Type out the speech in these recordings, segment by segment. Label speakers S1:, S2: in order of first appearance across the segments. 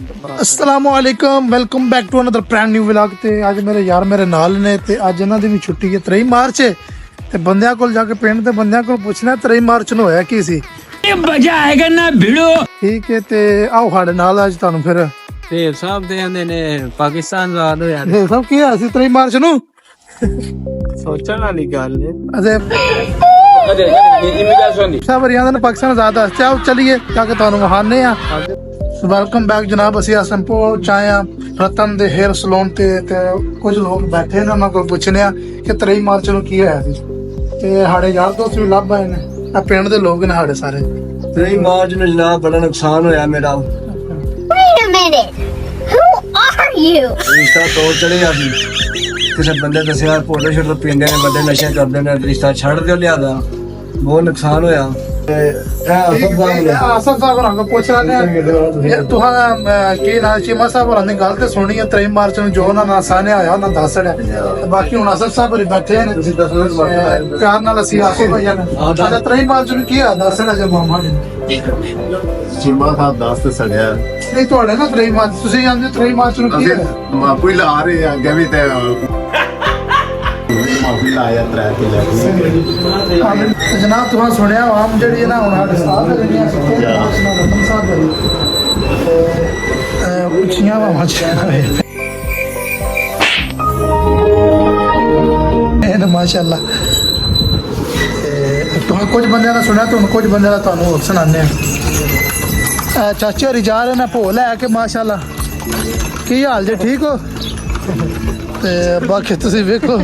S1: अस्सलामुअलैकुम, welcome back to another brand new vlog. ते अज मेरे यार मेरे नाल ने ते अज इन्हां दी भी छुट्टी है 23 मार्च है ते बंदियां कोल जाके पिंड दे बंदियां कोल पुछना 23 मार्च ਨੂੰ होया की सी।
S2: ये मजा आएगा ना भिड़ो।
S1: ठीक है ते आओ साडे नाल अज तुहानू फिर
S3: ढेर साहब दे आंदे ने पाकिस्तान आजाद होया
S1: ये सब की होया सी 23 मार्च ਨੂੰ
S3: सोचण वाली गल है।
S1: अरे सब रियादा ने पाकिस्तान आजाद है। चाओ चलिए जाके तुहानू वहाने आ। वेलकम बैक जनाब। ਅਸੀਂ ਅਸਮ ਪਹੁੰਚਾਏ ਆ ਰਤਨ ਦੇ हेयर सलून ਤੇ ਕੁਝ ਲੋਕ ਬੈਠੇ ਨੇ ਉਹਨਾਂ ਕੋਲ ਪੁੱਛਨੇ ਆ ਕਿ 23 ਮਾਰਚ ਨੂੰ ਕੀ ਹੋਇਆ ਸੀ ਤੇ ਸਾਡੇ ਯਾਰ ਦੋਸਤ ਵੀ ਲੱਭ ਆਏ ਨੇ। ਆ ਪਿੰਡ ਦੇ ਲੋਕ ਨੇ ਸਾਡੇ ਸਾਰੇ।
S3: 23 ਮਾਰਚ ਨੂੰ ਜਨਾਬ ਬੜਾ ਨੁਕਸਾਨ ਹੋਇਆ ਮੇਰਾ।
S4: Wait a minute. Who are you?
S3: ਰਿਸ਼ਤਾ ਤੋੜ ਚੜਿਆ ਸੀ। ਕਿਸੇ ਬੰਦੇ ਦੱਸਿਆ ਫੋਟੋ ਸ਼ੂਟ ਪੀਂਦੇ ਨੇ ਬੰਦੇ ਨਸ਼ੇ ਕਰਦੇ ਨੇ ਰਿਸ਼ਤਾ ਛੱਡ ਦਿਓ ਲਿਆਦਾ। ਬਹੁਤ ਨੁਕਸਾਨ ਹੋਇਆ ਤੇ
S1: ਆਸਫ ਸਾਹਿਬ ਰੰਗ ਪੁੱਛ ਰਹੇ ਨੇ ਤੁਹਾਂ ਕੀ ਨਾਲ ਚੀਮਾ ਸਾਹਿਬ ਹੋਰਾਂ ਦੀ ਗੱਲ ਤੇ ਸੁਣੀ ਹੈ 23 ਮਾਰਚ ਨੂੰ ਜੋ ਉਹਨਾਂ ਨਾਲ ਸਾਹਮਣੇ ਆਇਆ ਉਹਨਾਂ ਦੱਸ ਰਿਹਾ ਤੇ ਬਾਕੀ ਹੁਣ ਆਸਫ ਸਾਹਿਬ ਹੋਰੀ ਬੈਠੇ ਨੇ ਤੁਸੀਂ ਦੱਸੋ ਪਿਆਰ ਨਾਲ ਅਸੀਂ ਆਸਫ ਭਾਈਆਂ ਨੇ ਅੱਛਾ 23 ਮਾਰਚ ਨੂੰ ਕੀ ਆ ਦੱਸ ਰਿਹਾ ਜੇ ਮਾਮਾ ਨੇ
S5: ਚੀਮਾ ਸਾਹਿਬ ਦੱਸ ਤੇ ਸੜਿਆ
S1: ਨਹੀਂ ਤੁਹਾਡੇ ਨਾ 23 ਮਾਰਚ ਤੁਸੀਂ ਜਾਂਦੇ 23 ਮਾਰਚ ਨੂੰ ਕੀ ਹੈ
S5: ਮਾਪੀ ਲਾ ਰਹੇ ਆ ਅੱਗੇ ਵੀ ਤੇ ਮਾਪੀ ਲਾਇਆ ਤਰਾ ਕੇ ਲੈ ਕੇ
S1: ਜਨਾਬ ਤੁਹਾਂ ਸੁਣਿਆ ਆਮ ਜਿਹੜੀ ਹੈ ਨਾ ਹੁਣ ਸਾਡੇ ਸਾਹ ਦੇ ਜਿਹੜੀਆਂ ਸਿੱਖੇ ਰਤਨ ਸਾਹਿਬ ਦੇ ਪੁੱਛੀਆਂ ਵਾ ਇਹ ਮਾਸ਼ਾਅੱਲਾ ਤੁਹਾਂ ਕੁਝ ਬੰਦਿਆਂ ਦਾ ਸੁਣਿਆ ਤੁਹਾਨੂੰ ਕੁਝ ਬੰਦਿਆਂ ਦਾ ਤੁਹਾਨੂੰ ਹੋਰ ਸੁਣਾਉਂਦੇ ਆ। ਚਾਚੇ ਹੋਰੀ ਜਾ ਰਹੇ ਨੇ ਭੋ ਲੈ ਕੇ ਮਾਸ਼ਾਅੱਲਾ। ਕੀ ਹਾਲ ਜੇ ਠੀਕ ਹੋ ਤੇ ਬਾਕੀ ਤੁਸੀਂ ਵੇਖੋ।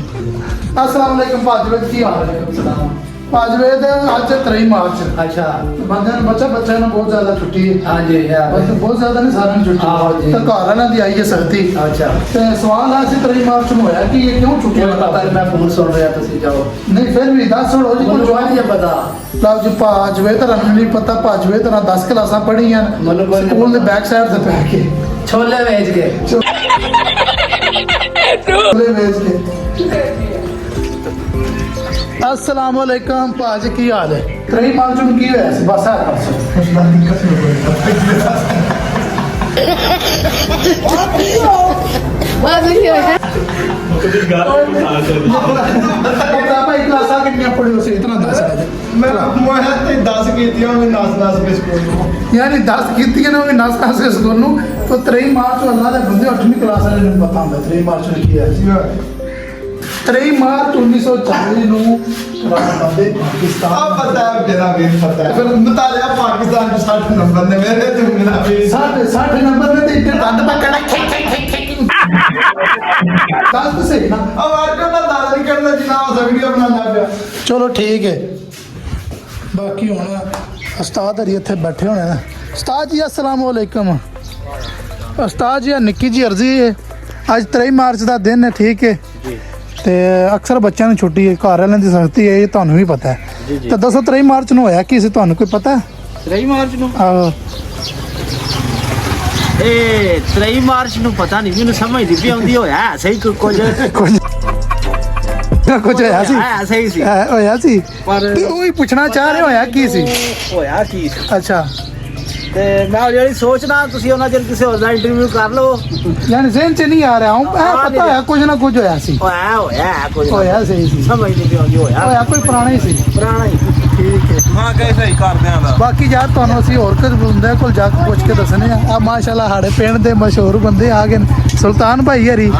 S1: अस्सलाम वालेकुम पाजवेद की हाल है। पाजवेद आज 23 मार्च। अच्छा बंदे बच्चा ने बहुत ज्यादा छुट्टी है। हां जी बस बहुत ज्यादा नहीं सारे छुट्टी। हां जी तो घर वाला दी आई है सर्दी। अच्छा ते सवाल है 23 मार्च ਨੂੰ ਹੋਇਆ कि ये क्यों छुट्टी पता मैं फोन सुन रहा ਤੁਸੀਂ ਜਾਓ नहीं फिर भी 10 छोड़ो जी कुछ जवाब नहीं पता ਲਓ ਜੀ ਪਾਜਵੇਦ ਰੰਗ ਨਹੀਂ ਪਤਾ ਪਾਜਵੇਦ ਨਾਲ 10 ਕਲਾਸਾਂ ਪੜ੍ਹੀਆਂ ਸਕੂਲ ਦੇ ਬੈਕ ਸਾਈਡ ਤੇ ਬੈਠ ਕੇ ਛੋਲੇ ਵੇਚ ਕੇ ਛੋਲੇ ਵੇਚ ਕੇ। अस्सलाम वालेकुम पाजी की हाल है 23 मार्च ਨੂੰ ਕੀ ਹੋਇਆ ਸੀ ਬਸ ਆ ਭਾਈ ਕਲਾਸਾਂ ਕਿੰਨੀਆਂ ਪੜ੍ਹੇ ਸੀ ਇਤਨਾ ਦੱਸ
S5: ਮੈਂ ਮੋਹਿਆ ਤੇ 10 ਕੀਤੀਆਂ ਮੈਂ ਨਸ ਕੇ ਸਕੂਲ ਨੂੰ
S1: ਯਾਨੀ 10 ਕੀਤੀਆਂ ਨੇ ਨਸ ਕੇ ਸਕੂਲ ਨੂੰ ਤਾਂ 23 ਮਾਰਚ ਨੂੰ ਅੱਲਾ ਦੇ ਬੰਦੇ 8ਵੀਂ ਕਲਾਸ ਵਾਲੇ ਨੂੰ ਪਤਾ ਹੁੰਦਾ 23 ਮਾਰਚ ਨੂੰ ਕੀ ਹੋਇਆ ਸੀ। 23 ਮਾਰਚ 1940 ਨੂੰ ਬੰਦੇ ਪਾਕਿਸਤਾਨ
S5: ਆ ਪਤਾ ਹੈ ਮੇਰਾ ਵੀ ਪਤਾ ਹੈ ਫਿਰ ਮਤਾਲਿਆ ਪਾਕਿਸਤਾਨ ਚ 60 ਨੰਬਰ ਨੇ ਮੇਰੇ ਤੇ ਮੇਰਾ ਵੀ
S1: 60 ਨੰਬਰ ਨੇ ਤੇ ਇੱਥੇ ਦੰਦ ਪਕੜਾ ਦੱਸ ਤੇ ਸਹੀ ਨਾ
S5: ਆ ਵਾਰ ਨਾ ਦਾਦਾ ਨਹੀਂ ਕਰਦਾ ਜਨਾਬ ਉਸ ਵੀਡੀਓ ਬਣਾਉਣਾ ਪਿਆ।
S1: ਚਲੋ ਠੀਕ ਹੈ ਬਾਕੀ ਹੁਣ ਉਸਤਾਦ ਹਰੀ ਇੱਥੇ ਬੈਠੇ ਹੋਣੇ ਨੇ। ਉਸਤਾਦ ਜੀ अस्सलाम वालेकुम। ਉਸਤਾਦ ਜੀ ਨਿੱਕੀ ਜੀ ਅਰਜ਼ੀ ਹੈ ਅੱਜ 23 ਮਾਰਚ ਦਾ ਦਿਨ ਹੈ ਠੀਕ ਹੈ ਤੇ ਅਕਸਰ ਬੱਚਿਆਂ ਨੂੰ ਛੁੱਟੀ ਹੈ ਘਰ ਵਾਲਿਆਂ ਦੀ ਸਖਤੀ ਹੈ ਇਹ ਤੁਹਾਨੂੰ ਵੀ ਪਤਾ ਹੈ ਤਾਂ ਦੱਸੋ 23 ਮਾਰਚ ਨੂੰ ਹੋਇਆ ਕੀ ਸੀ ਤੁਹਾਨੂੰ ਕੋਈ ਪਤਾ ਹੈ?
S3: 23 ਮਾਰਚ ਨੂੰ
S1: ਆਹੋ
S3: ਇਹ 23 ਮਾਰਚ ਨੂੰ ਪਤਾ ਨਹੀਂ ਮੈਨੂੰ ਸਮਝ ਨਹੀਂ ਵੀ ਆਉਂਦੀ ਹੋਇਆ ਸਹੀ ਕੁਝ
S1: ਕੁਝ ਹੋਇਆ ਸੀ
S3: ਸਹੀ ਸੀ
S1: ਹੋਇਆ ਸੀ
S3: ਪਰ
S1: ਤੇ ਉਹ ਹੀ ਪੁੱਛਣਾ ਚਾਹ ਰਹੇ ਹੋਇਆ ਕੀ ਸੀ?
S3: ਹੋਇਆ ਕੀ ਸੀ
S1: ਅੱਛਾ
S3: ਤੇ ਮੈਂ ਜਿਹੜੀ ਸੋਚਣਾ ਤੁਸੀਂ ਉਹਨਾਂ ਚਿਰ ਕਿਸੇ ਹੋਰ ਦਾ ਇੰਟਰਵਿਊ ਕਰ ਲਓ
S1: ਯਾਨੀ ਜ਼ਿਹਨ ਚ ਨਹੀਂ ਆ ਰਿਹਾ ਹੂੰ ਪਤਾ ਹੈ ਕੁਝ ਨਾ ਕੁਝ ਹੋਇਆ ਸੀ
S3: ਹੋਇਆ ਕੁਝ
S1: ਹੋਇਆ ਸਹੀ ਸੀ
S3: ਸਮਝ ਨਹੀਂ ਆਉਂਦੀ ਹੋਇਆ
S1: ਕੋਈ ਪੁਰਾਣਾ ਹੀ ਸੀ
S3: ਪੁਰਾਣਾ ਹੀ
S1: ਠੀਕ ਹੈ।
S3: ਹਾਂ ਕੈਸੇ ਹੀ ਕਰਦਿਆਂ ਦਾ
S1: ਬਾਕੀ ਯਾਰ ਤੁਹਾਨੂੰ ਅਸੀਂ ਹੋਰ ਕੁਝ ਬੰਦੇ ਕੋਲ ਜਾ ਕੇ ਪੁੱਛ ਕੇ ਦੱਸਣੇ ਆ ਮਾਸ਼ਾਅੱਲਾ ਸਾਡੇ ਪਿੰਡ ਦੇ ਮਸ਼ਹੂਰ ਬੰਦੇ ਆ ਗਏ ਨੇ ਸੁਲਤਾਨ ਭਾਈ ਹਰੀ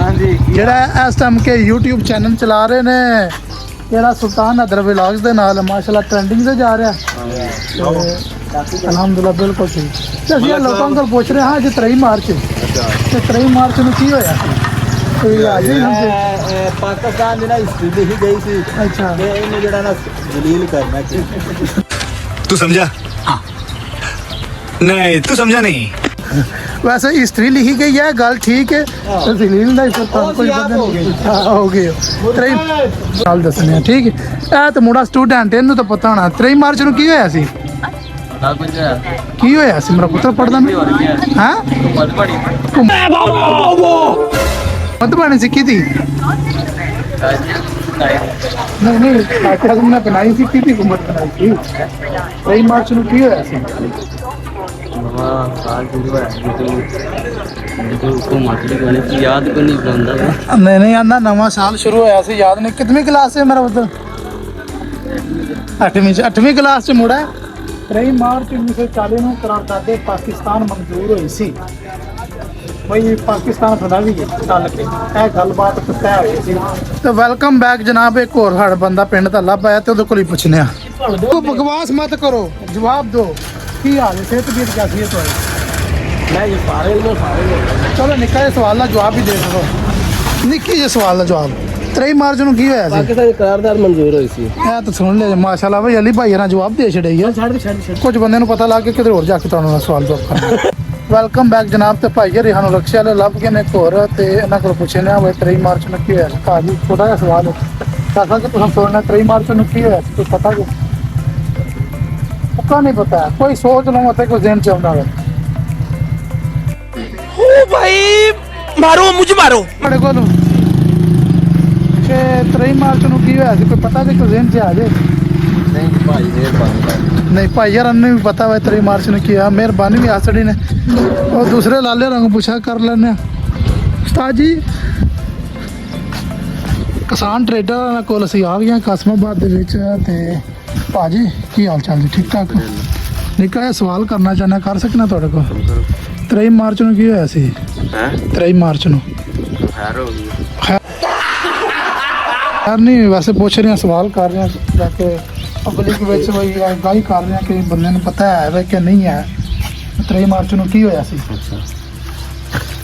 S1: ਜਿਹੜਾ ਇਸ ਟਾਈਮ ਕੇ YouTube ਚੈਨਲ ਚਲਾ ਰਹੇ ਨੇ ਜਿਹੜਾ ਸੁਲਤਾਨ ਅਦਰ ਵਲੌਗਸ ਦੇ ਨਾਲ ਮਾਸ਼ਾਅੱਲਾ ਟ੍ਰੈਂਡਿੰਗ ਤੇ ਜਾ ਰਿਹਾ ਅਲਹਮਦੁਲਿਲਾ ਬਿਲਕੁਲ ਠੀਕ ਤੇ ਅਸੀਂ ਲੋਕਾਂ ਕੋਲ ਪੁੱਛ ਰਹੇ ਹਾਂ ਅੱਜ 23 ਮਾਰਚ ਤੇ 23 ਮਾਰਚ ਨੂੰ ਕੀ ਹੋਇਆ ਕੋਈ ਆ ਜੀ
S3: ਪਾਕਿਸਤਾਨ ਦੀ ਨਾ ਹਿਸਟਰੀ ਲਿਖੀ ਗਈ ਸੀ।
S1: ਅੱਛਾ
S3: ਤੇ ਇਹਨੇ ਜਿਹੜਾ ਨਾ ਦਲੀਲ ਕਰਨਾ ਕਿ
S6: तू समझा? नहीं तू समझा नहीं।
S1: वैसे हिस्ट्री लिखी गई है गल ठीक है दलील ਦਾ ਕੋਈ ਹੋ ਗਿਆ 23 ਸਾਲ ਦੱਸਣੇ ਆ ਠੀਕ ਹੈ। ਇਹ ਤਾਂ ਮੁੰਡਾ ਸਟੂਡੈਂਟ ਇਹਨੂੰ ਤਾਂ ਪਤਾ ਹੋਣਾ 23 ਮਾਰਚ ਨੂੰ ਕੀ ਹੋਇਆ ਸੀ? ਕੀ ਹੋਇਆ ਸੀ ਮੇਰਾ ਪੁੱਤਰ ਪੜਦਾ ਹਾਂ ਮਤ ਬਣੀ ਸੀ ਕਿਹਦੀ नहीं आखिर बनाई थी की हुकूमत बनाई थी 23 मार्च ਨੂੰ ਕੀ ਹੋਇਆ ਸੀ
S7: हाँ साल शुरू है जो हुकूमत की गली की याद को नहीं बंदा
S1: नहीं आंदा नवा साल शुरू होया सी याद नहीं कितनी क्लास है मेरा पुत्र 8वीं क्लास च मुड़ा 3 मार्च 1940 ਨੂੰ करारदादे पाकिस्तान मंजूर हुई सी भाई पाकिस्तान बना भी चल के ਇਹ ਗੱਲਬਾਤ ਤੈਅ ਹੋਈ ਸੀ ਤੇ ਵੈਲਕਮ ਬੈਕ ਜਨਾਬ ਇੱਕ ਹੋਰ ਸਾਡਾ ਬੰਦਾ ਪਿੰਡ ਦਾ ਲੱਭ ਆਇਆ ਤੇ ਉਹਦੇ ਕੋਲ ਹੀ ਪੁੱਛਨੇ ਆ ਤੂੰ ਬਕਵਾਸ ਮਤ ਕਰੋ ਜਵਾਬ ਦਿਓ ਕੀ ਹਾਲ ਹੈ ਸਿਹਤ ਦੀ ਕੈਸੀ ਹੈ ਤੁਹਾਡੀ
S7: मैं ये सारे
S1: ਚਲੋ ਨਿੱਕਾ ਜਿਹਾ ਸਵਾਲ ਦਾ ਜਵਾਬ ਹੀ ਦੇ ਸਕੋ ਨਿੱਕੀ ਜਿਹੇ ਸਵਾਲ ਦਾ ਜਵਾਬ 3 ਮਾਰਚ ਨੂੰ ਕੀ ਹੋਇਆ ਸੀ
S7: पाकिस्तान करारदाद मंजूर हुई सी
S1: ਇਹ ਤਾਂ ਸੁਣ ਲਿਆ ਮਾਸ਼ਾਅੱਲਾ ਭਾਈ ਅਲੀ ਭਾਈ ਨਾਲ ਜਵਾਬ ਦੇ ਛੜਿਆ ਯਾਰ ਕੁਝ ਬੰਦੇ ਨੂੰ ਪਤਾ ਲੱਗ ਗਿਆ ਕਿਤੇ ਹੋਰ ਜਾ ਕੇ ਤੁਹਾਨੂੰ ਸਵਾਲ ਜਵਾਬ ਕਰਨਾ ਵੈਲਕਮ ਬੈਕ ਜਨਾਬ ਤੇ ਭਾਈ ਜੀ ਸਾਨੂੰ ਰਕਸ਼ੇ ਵਾਲੇ ਲੱਭ ਕੇ ਨੇ ਇੱਕ ਹੋਰ ਤੇ ਇਹਨਾਂ ਕੋਲ ਪੁੱਛੇ ਨੇ ਬਈ 3 ਮਾਰਚ ਨੂੰ ਕੀ ਹੋਇਆ ਸੀ ਭਾਜੀ ਛੋਟਾ ਜਿਹਾ ਸਵਾਲ ਹੈ ਦੱਸਾ ਕਿ ਤੁਸੀਂ ਸੋਚਣਾ 3 ਮਾਰਚ ਨੂੰ ਕੀ ਹੋਇਆ ਸੀ ਕੋਈ ਪਤਾ ਕਿ ਪੱਕਾ ਨਹੀਂ ਪਤਾ ਕੋਈ ਸੋਚ ਲਓ ਤੇ ਕੋਈ ਜ਼ਿਹਨ ਚ ਆਉਂਦਾ ਹੋਵੇ
S2: भाई मारो मुझे मारो
S1: ਤੁਹਾਡੇ ਕੋਲ ਕਿ 3 ਮਾਰਚ ਨੂੰ ਕੀ ਹੋਇਆ ਸੀ ਕੋਈ ਪਤਾ ਕਿ ਕੋਈ ਜ਼ਿਹਨ ਚ ਆ ਜੇ
S7: नहीं भाई ने बंद
S1: ਨਹੀਂ ਭਾਈ ਯਾਰ ਨੂੰ ਵੀ ਪਤਾ ਹੋਵੇ 3 ਮਾਰਚ ਨੂੰ ਕੀ ਆ ਮਿਹਰਬਾਨੀ ਵੀ ਆਸੜੀ ਨੇ ਉਹ ਦੂਸਰੇ ਲਾਲੇ ਰੰਗ ਪੁੱਛਾ ਕਰ ਲੈਣੇ ਆ ਉਸਤਾਦ ਜੀ ਕਿਸਾਨ ਟਰੇਡਰ ਕੋਲ ਅਸੀਂ ਆ ਗਏ ਹਾਂ ਕਾਸਮਾਬਾਦ ਦੇ ਵਿੱਚ ਤੇ ਭਾਜੀ ਕੀ ਹਾਲ ਚਾਲ ਜੀ ਠੀਕ ਠਾਕ ਨਿੱਕਾ ਜਿਹਾ ਸਵਾਲ ਕਰਨਾ ਚਾਹੁੰਦਾ ਕਰ ਸਕਣਾ ਤੁਹਾਡੇ ਕੋਲ 3 ਮਾਰਚ ਨੂੰ ਕੀ ਹੋਇਆ ਸੀ
S7: है
S1: 3 ਮਾਰਚ ਨੂੰ
S7: खैर हो गई
S1: ਯਾਰ ਨਹੀਂ ਵੈਸੇ ਪੁੱਛ ਰਹੇ ਹਾਂ ਸਵਾਲ ਕਰ ਰਹੇ ਹਾਂ ਜਾ ਕੇ ਪਬਲਿਕ ਵਿੱਚ ਵਈ ਗਾਈ ਕਰ ਰਹੇ ਹਾਂ ਕਿ ਬੰਦੇ ਨੂੰ ਪਤਾ ਹੈ ਵੇ ਕਿ ਨਹੀਂ ਹੈ 3 ਮਾਰਚ ਨੂੰ ਕੀ ਹੋਇਆ ਸੀ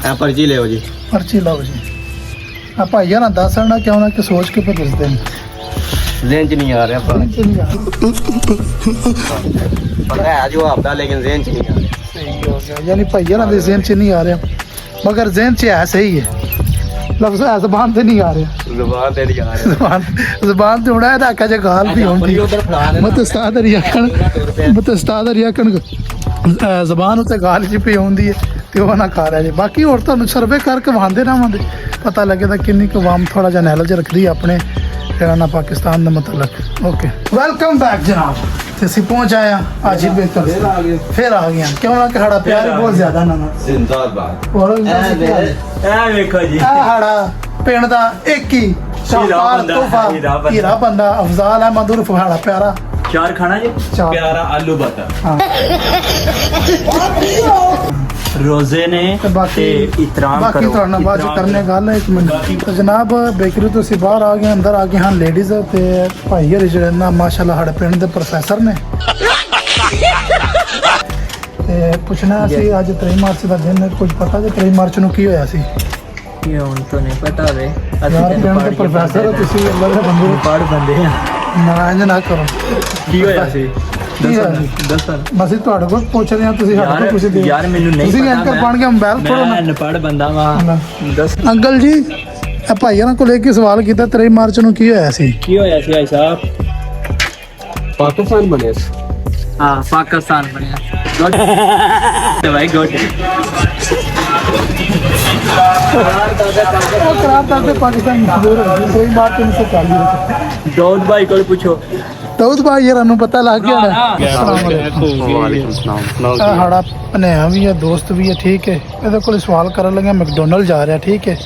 S7: ए पर्ची ले जी
S1: ਪਰਚੀ ਲਓ ਜੀ ਆ ਭਾਈ ਯਾਰ ਦੱਸਣਾ ਕਿਉਂ ਨਾ ਕਿ ਸੋਚ ਕੇ ਫਿਰ ਦੱਸਦੇ ਨੇ
S7: जेन च नहीं आ रहा पर
S1: ਸਹੀ
S7: पता है जो आपदा लेकिन जेन च नहीं आ रहा
S1: ਹੋ ਗਿਆ ਯਾਨੀ ਭਾਈ ਯਾਰਾਂ ਦੇ ਜ਼ਿਹਨ 'ਚ ਨਹੀਂ ਆ ਰਿਹਾ ਮਗਰ ਜ਼ਿਹਨ 'ਚ ਹੈ ਸਹੀ ਹੈ ਲਫ਼ਜ਼ ਹੈ ਜ਼ਬਾਨ ਤੇ ਨਹੀਂ ਆ ਰਿਹਾ
S7: जुबान ते नहीं आ रहा
S1: ਜ਼ਬਾਨ ਤੇ ਹੋਣਾ ਇਹਦਾ ਕਾ ਜੇ ਗਾਲ ਵੀ ਹੁੰਦੀ ਮਤ ਉਸਤਾਦ ਰਿਆਕਣ ਜ਼ਬਾਨ ਉਤੇ ਗਾਲ ਜੀ ਪਈ ਹੁੰਦੀ ਹੈ ਤੇ ਉਹ ਨਾ ਖਾ ਰਿਹਾ ਜੀ ਬਾਕੀ ਹੋਰ ਤੁਹਾਨੂੰ ਸਰਵੇ ਕਰਕੇ ਵਹਾਂਦੇ ਰਹਾਂਗੇ ਪਤਾ ਲੱਗੇਦਾ ਕਿੰਨੀ ਕੁ ਆਵਾਮ ਥੋੜਾ ਜਿਹਾ ਨੌਲੇਜ ਰੱਖਦੀ ਹੈ ਆਪਣੇ ਜਿਹੜਾ ਨਾ ਪਾਕਿਸਤਾਨ ਦੇ ਮਤਲਬ ਓਕੇ ਵੈਲਕਮ ਬੈਕ ਜਨਾਬ ਤੇ ਅਸੀਂ ਪਹੁੰਚ ਆਏ ਆ ਅੱਜ ਹੀ ਬੇਕਰ ਫਿਰ ਆ ਗਏ ਕਿਉਂ ਨਾ ਕਿ ਸਾਡਾ ਪਿਆਰ ਹੀ ਬਹੁਤ ਜ਼ਿਆਦਾ ਨਾ
S7: जिंदाबाद
S1: ਹੋਰ
S2: ए देखो जी
S1: ਸਾਡਾ ਪਿੰਡ ਦਾ ਇੱਕ ਹੀ ਸ਼ਾਹਕਾਰ
S2: ਬੰਦਾ,
S1: ਤੋਹਫਾ ਹੀਰਾ ਬੰਦਾ ਅਫਜ਼ਾਲ ਅਹਿਮਦ ਉਰਫ ਸਾਡਾ ਪਿਆਰਾ
S2: चार खाना जी
S1: ਚਾਰ।
S2: प्यारा आलू बटर
S1: ਹਾਂ
S2: रोजे ने
S1: ਤੇ ਬਾਕੀ
S2: इतराम
S1: ਬਾਕੀ
S2: करो
S1: ਤੁਹਾਡੇ ਨਾਲ ਬਾਅਦ ਚ
S2: इतराम
S1: ਕਰਨੇ
S2: करो।
S1: ਗੱਲ ਇੱਕ ਮਿੰਟ ਤੇ ਜਨਾਬ ਬੇਕਰੀ ਤੋਂ ਅਸੀਂ ਬਾਹਰ ਆ ਗਏ ਅੰਦਰ ਆ ਗਏ ਹਾਂ ਲੇਡੀਜ਼ ਤੇ ਭਾਈ ਹਰੀ ਜਿਹੜੇ ਨਾ ਮਾਸ਼ਾਅੱਲਾ ਸਾਡੇ ਪਿੰਡ ਦੇ ਪ੍ਰੋਫੈਸਰ ਨੇ ਤੇ ਪੁੱਛਣਾ ਸੀ ਅੱਜ 3 ਮਾਰਚ ਦਾ ਦਿਨ ਹੈ ਕੁਝ ਪਤਾ ਜੇ 3 ਮਾਰਚ ਨੂੰ ਕੀ ਹੋਇਆ ਸੀ
S7: ये उन तो नहीं पता वे
S1: ਯਾਰ ਪਿੰਡ ਦੇ ਪ੍ਰੋਫੈਸਰ ਹੋ ਤੁਸੀਂ ਅੱਲਾਹ ਦੇ ਬੰਦੇ ਹੋ।
S7: पढ़ बंदे हैं
S1: ਨਾਰਾਜ਼ ਨਾ ਕਰੋ
S7: की होया सी
S1: ਕੀ ਹੋਇਆ ਸੀ?
S7: दसन
S1: ਬਸ ਇਹ ਤੁਹਾਡੇ ਕੋਲ ਪੁੱਛ ਰਹੇ ਹਾਂ ਤੁਸੀਂ ਸਾਡੇ ਕੋਲ ਪੁੱਛਦੇ ਹੋ।
S7: यार मैनू नहीं
S1: ਤੁਸੀਂ
S7: पता
S1: ਐਂਕਰ ਬਣ ਕੇ ਮੋਬਾਈਲ ਫੜੋ ਨਾ
S7: मैं अनपढ़ बंदा वा दस
S1: ਅੰਕਲ ਜੀ ਇਹ ਭਾਈਆਂ ਕੋਲ ਇੱਕ ਹੀ ਸਵਾਲ ਕੀਤਾ 3 ਮਾਰਚ ਨੂੰ ਕੀ ਹੋਇਆ ਸੀ
S7: की होया सी भाई साहब पाकिस्तान बने हां पाकिस्तान बने गुड भाई गुड
S1: करार करते पाकिस्तान मंजूर हो गई 3 मार्च 1940
S7: दाऊद भाई को पूछो
S1: ਦਾਊਦ ਭਾਈ ਯਾਰ ਨੂੰ ਪਤਾ ਲੱਗ ਗਿਆ ਨਾ
S7: वालेकुम सलाम
S1: ਸਾਡਾ ਭਨੇਆ ਵੀ ਹੈ ਦੋਸਤ ਵੀ ਹੈ ਠੀਕ ਹੈ ਇਹਦੇ ਕੋਲ ਸਵਾਲ ਕਰਨ ਲੱਗਿਆ ਮੈਕਡੋਨਲਡ ਜਾ ਰਿਹਾ ਠੀਕ ਹੈ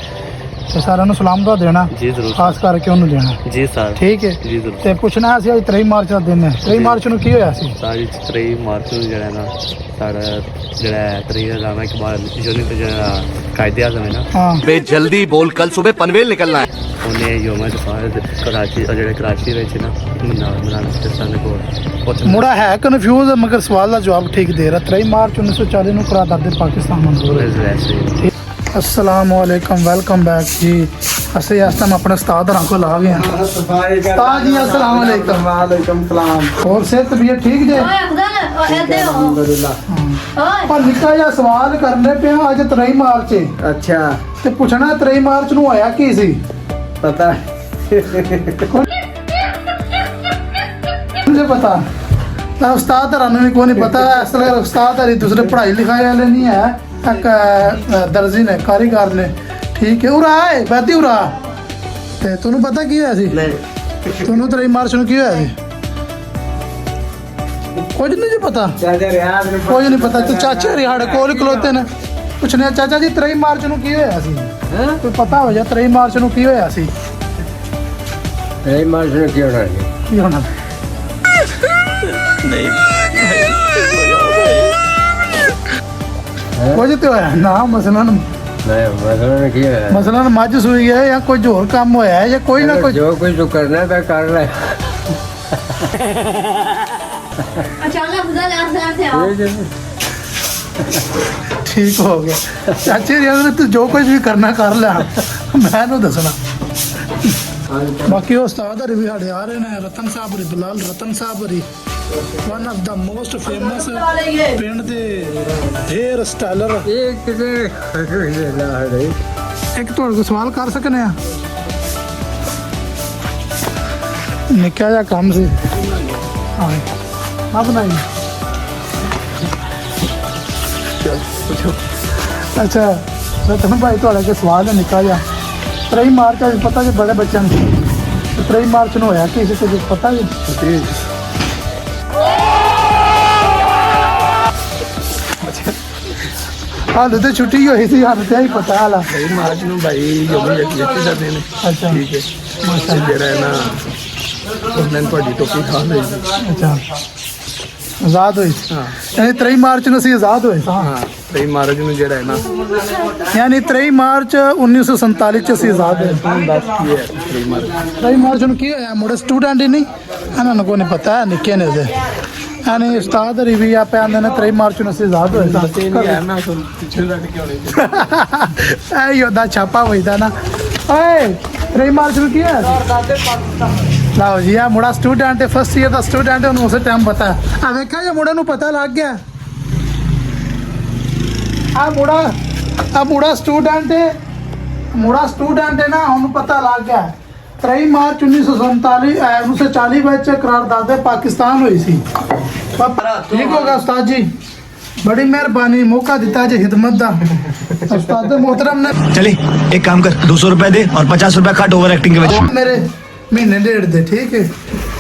S1: ਤੇ ਸਾਰਿਆਂ ਨੂੰ ਸਲਾਮ ਦਾ ਦੇਣਾ
S7: ਜੀ ਜ਼ਰੂਰ
S1: ਖਾਸ ਕਰਕੇ ਉਹਨੂੰ ਦੇਣਾ
S7: जी सर
S1: ਠੀਕ ਹੈ
S7: ਜੀ ਜ਼ਰੂਰ
S1: ਤੇ ਪੁੱਛਣਾ ਸੀ ਅੱਜ 3 ਮਾਰਚ ਦਾ ਦਿਨ ਹੈ 3 ਮਾਰਚ ਨੂੰ ਕੀ ਹੋਇਆ ਸੀ
S7: ਸਾਡੀ 3 ਮਾਰਚ ਨੂੰ ਜਿਹੜਾ ਨਾ ਸਾਡਾ ਜਿਹੜਾ ਤਰੀਕ ਰਾਮਾ ਇਕਬਾਲ ਯੂਨਿਟ ਜਿਹੜਾ ਕਾਇਦੇ ਆਜ਼ਮ ਹੈ ਨਾ
S1: ਹਾਂ
S6: बे जल्दी बोल कल सुबह पनवेल निकलना है
S7: ਉਹਨੇ ਯੋਮ ਜਫਾਰ ਕਰਾਚੀ ਜਿਹੜੇ ਕਰਾਚੀ ਵਿੱਚ ਨਾ ਮਨਾਉਣਾ ਸਟੇਸ਼ਨ ਦੇ ਕੋਲ ਉੱਥੇ
S1: ਮੁੜਾ ਹੈ ਕਨਫਿਊਜ਼ ਮਗਰ ਸਵਾਲ ਦਾ ਜਵਾਬ ਠੀਕ ਦੇ ਰਿਹਾ 3 ਮਾਰਚ 1940 ਨੂੰ करारदाद पाकिस्तान मंजूर है
S7: ਵੈਸੇ
S1: अस्सलाम वालेकुम वेलकम बैक जी ਅਸੀਂ ਇਸ ਟਾਈਮ ਆਪਣੇ ਉਸਤਾਦ ਹਰਾਂ ਕੋਲ ਆ ਗਏ ਹਾਂ ਉਸਤਾਦ ਜੀ अस्सलाम वालेकुम
S5: वालेकुम सलाम
S1: ਹੋਰ ਸਿਹਤ ਵੀ ਠੀਕ ਜੇ ਪਰ ਨਿੱਕਾ ਜਿਹਾ ਸਵਾਲ ਕਰਨੇ ਪਿਆ ਅੱਜ 3 ਮਾਰਚ ਹੈ
S5: अच्छा
S1: ਤੇ ਪੁੱਛਣਾ 3 ਮਾਰਚ ਨੂੰ ਹੋਇਆ ਕੀ ਸੀ
S5: पता
S1: मुझे पता ਤਾਂ ਉਸਤਾਦ ਹਰਾਂ ਨੂੰ ਵੀ ਕੋਈ ਨਹੀਂ ਪਤਾ ਇਸ ਤਰ੍ਹਾਂ ਉਸਤਾਦ ਹਰੀ ਦੂਸਰੇ ਪੜ੍ਹਾਈ ਲਿਖਾਈ ਵਾਲੇ ਨਹੀਂ ਹੈ ਇੱਕ ਦਰਜੀ ਨੇ ਕਾਰੀਗਰ ਨੇ ਠੀਕ ਹੈ ਉਰਾ ਹੈ ਬਾਤੀ ਉਰਾ ਤੇ ਤੁਹਾਨੂੰ ਪਤਾ ਕੀ ਹੋਇਆ ਸੀ
S5: नहीं
S1: ਤੁਹਾਨੂੰ 3 ਮਾਰਚ ਨੂੰ ਕੀ ਹੋਇਆ ਸੀ ਕੁਝ ਨਹੀਂ ਜੀ ਪਤਾ
S3: ਚਾਚਾ ਰਿਆਦ ਨੇ
S1: ਕੁਝ ਨਹੀਂ ਪਤਾ ਤੇ ਚਾਚੇ ਹਰੀ ਸਾਡੇ ਕੋਲ ਹੀ ਖਲੋਤੇ ਨੇ ਪੁੱਛਨੇ ਆ, ਚਾਚਾ ਜੀ 23 ਮਾਰਚ ਨੂੰ ਕੀ ਹੋਇਆ ਸੀ ਕੋਈ ਪਤਾ ਹੋ ਜਾ 23 ਮਾਰਚ ਨੂੰ ਕੀ ਹੋਇਆ ਸੀ
S3: ਇਹ ਮਾਰਚ ਨੂੰ ਕੀ ਹੋਣਾ ਜੀ
S1: ਕੀ ਹੋਣਾ ਕੁਝ ਤੇ ਹੋਇਆ ਨਾ ਮਸਲਾ
S3: ਨਹੀਂ ਮਸਲਾ ਕੀ ਹੋਇਆ
S1: ਮਸਲਾ ਮੱਝ ਸੂਈ ਹੈ ਜਾਂ ਕੋਈ ਹੋਰ ਕੰਮ ਹੋਇਆ ਹੈ ਜਾਂ ਕੋਈ ਨਾ ਕੋਈ
S3: ਜੋ ਕੁਝ ਤੂੰ ਕਰਨਾ ਤਾਂ ਕਰ ਲੈ
S4: अचानक उधर यहाँ से आओ
S1: ਠੀਕ ਹੋ ਗਿਆ ਚਾਚੇ ਯਾਰ ਤੂੰ ਜੋ ਕੁਝ ਵੀ ਕਰਨਾ ਕਰ ਲੈ ਮੈਂ ਨੂੰ ਦੱਸਣਾ ਬਾਕੀ ਉਸਤਾਦ ਹਰੀ ਵੀ ਸਾਡੇ ਆ ਰਹੇ ਨੇ Ratan Sahib Hari Balal Ratan Sahib Hari one of the most famous ਪਿੰਡ ਦੇ ਹੇਅਰ ਸਟਾਈਲਰ
S3: ਇਹ ਕਿਤੇ ਨਾ ਹੈ
S1: ਇੱਕ ਤੁਹਾਡੇ ਕੋਲ ਸਵਾਲ ਕਰ ਸਕਨੇ ਆ ਨਿੱਕਾ ਜਿਹਾ ਕੰਮ ਸੀ ਹਾਂ ਆ ਬਣਾਈ ਅੱਛਾ ਰਤਨ ਭਾਈ ਤੁਹਾਡੇ ਕੋਲ ਸਵਾਲ ਹੈ ਨਿੱਕਾ ਜਿਹਾ 23 ਮਾਰਚ ਅੱਜ ਪਤਾ ਜੀ ਬੜੇ ਬੱਚਿਆਂ ਨੂੰ 23 ਮਾਰਚ ਨੂੰ ਹੋਇਆ ਕਿਸੇ ਕੁਝ ਪਤਾ ਜੀ ਹਾਲੇ ਤੇ ਛੁੱਟੀ ਹੋਈ ਸੀ ਹਾਲੇ ਤੇ ਹੀ ਪਤਾ ਹਾਲਾ
S5: 23 ਮਾਰਚ ਨੂੰ ਭਾਈ ਯੋਗੀ ਯਕੀਤੀ ਦਾ ਦਿਨ
S1: ਅੱਛਾ
S5: ਠੀਕ ਹੈ ਮਾਸ਼ਾ ਜਿਹੜਾ ਹੈ ਨਾ ਉਹਨਾਂ ਤੁਹਾਡੀ ਟੋਪੀ ਖਾ ਲਈ
S1: ਅੱਛਾ ਆਜ਼ਾਦ ਹੋਈ
S5: ਹਾਂ
S1: ਯਾਨੀ 23 ਮਾਰਚ ਨੂੰ ਅਸੀਂ ਆਜ਼ਾਦ ਹੋਏ ਸਾਂ
S5: ਹਾਂ 23 ਮਾਰਚ ਨੂੰ ਜਿਹੜਾ ਹੈ ਨਾ
S1: ਯਾਨੀ 23 ਮਾਰਚ 1947 ਚ ਅਸੀਂ ਆਜ਼ਾਦ ਹੋਏ
S5: ਦੱਸ ਕੀ ਹੈ 23 ਮਾਰਚ
S1: 23 ਮਾਰਚ ਨੂੰ ਕੀ ਹੋਇਆ ਮੁੰਡੇ ਸਟੂਡੈਂਟ ਹੀ ਨਹੀਂ ਇਹਨਾਂ ਨੂੰ ਕੋਈ ਨਹੀਂ ਪਤਾ ਨਿੱਕੇ ਨੇ ਉਹਦੇ ਯਾਨੀ ਉਸਤਾਦ ਹਰੀ ਵੀ ਆਪੇ ਆਉਂਦੇ ਨੇ 23 ਮਾਰਚ ਨੂੰ ਅਸੀਂ ਆਜ਼ਾਦ ਹੋਏ ਸਾਂ
S5: ਮੈਂ ਤੁਹਾਨੂੰ ਪਿੱਛੇ ਰੱਖ ਕੇ ਆਉਣੇ
S1: ਇਹ ਯੋਦਾ ਛਾਪਾ ਹੋਈਦਾ ਨਾ ਓਏ 23 ਮਾਰਚ ਨੂੰ ਕੀ ਹੋਇਆ ਲਓ ਜੀ ਆ ਮੁੰਡਾ ਸਟੂਡੈਂਟ ਹੈ ਫਸਟ ਈਅਰ ਦਾ ਸਟੂਡੈਂਟ ਹੈ ਉਹਨੂੰ ਉਸੇ ਟਾਈਮ ਪਤਾ ਆ ਵੇਖਿਆ ਜੇ ਮੁੰਡੇ ਨੂੰ ਪਤਾ ਲੱਗ ਗਿਆ ਆ ਮੁੰਡਾ ਸਟੂਡੈਂਟ ਹੈ ਨਾ ਉਹਨੂੰ ਪਤਾ ਲੱਗ ਗਿਆ 23 ਮਾਰਚ 1940 ਵਿੱਚ करारदाद पाकिस्तान हुई सी ठीक होगा उस्ताद जी बड़ी मेहरबानी मौका दिता जी खिदमत दा उस्ताद मोहतरम ने
S6: चले एक काम कर 200 रुपए दे और 50 रुपए काट ओवर एक्टिंग के वजह
S1: मेरे महीने डेढ़ दे ठीक है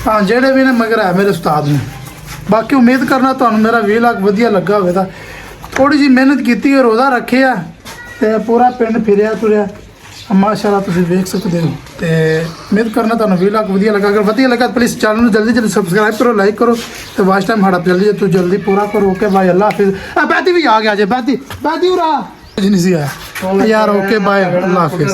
S1: हाँ जेड़े भी ने मगर है मेरे उस्ताद ने बाकी उम्मीद करना ਤੁਹਾਨੂੰ ਮੇਰਾ 20 ਲੱਖ ਵਧੀਆ ਲੱਗਾ ਹੋਵੇਗਾ ਥੋੜੀ ਜੀ ਮਿਹਨਤ ਕੀਤੀ ਹੈ ਰੋਜ਼ਾ ਰੱਖਿਆ ਤੇ ਪੂਰਾ ਪਿੰਡ ਫਿਰਿਆ ਤੁਰਿਆ ਮਾਸ਼ਾਅੱਲਾ ਤੁਸੀਂ ਵੇਖ ਸਕਦੇ ਹੋ ਤੇ ਉਮੀਦ ਕਰਨਾ ਤੁਹਾਨੂੰ 20 ਲੱਖ ਵਧੀਆ ਲੱਗਾ ਅਗਰ ਵਧੀਆ ਲੱਗਾ ਪਲੀਜ਼ ਚੈਨਲ ਨੂੰ ਜਲਦੀ ਸਬਸਕ੍ਰਾਈਬ ਕਰੋ ਲਾਈਕ ਕਰੋ ਤੇ ਵਾਚ ਟਾਈਮ ਸਾਡਾ ਜਲਦੀ ਪੂਰਾ ਕਰੋ ਓਕੇ ਬਾਏ ਅੱਲਾ ਹਾਫਿਜ਼ ਆ ਬੈਤੀ ਵੀ ਆ ਗਿਆ ਜੇ ਬੈਤੀ ਉਰਾ ਜੀ ਨਹੀਂ ਸੀ ਆਇਆ ਯਾਰ ਓਕੇ ਬਾਏ ਅੱਲਾ ਹਾਫਿਜ਼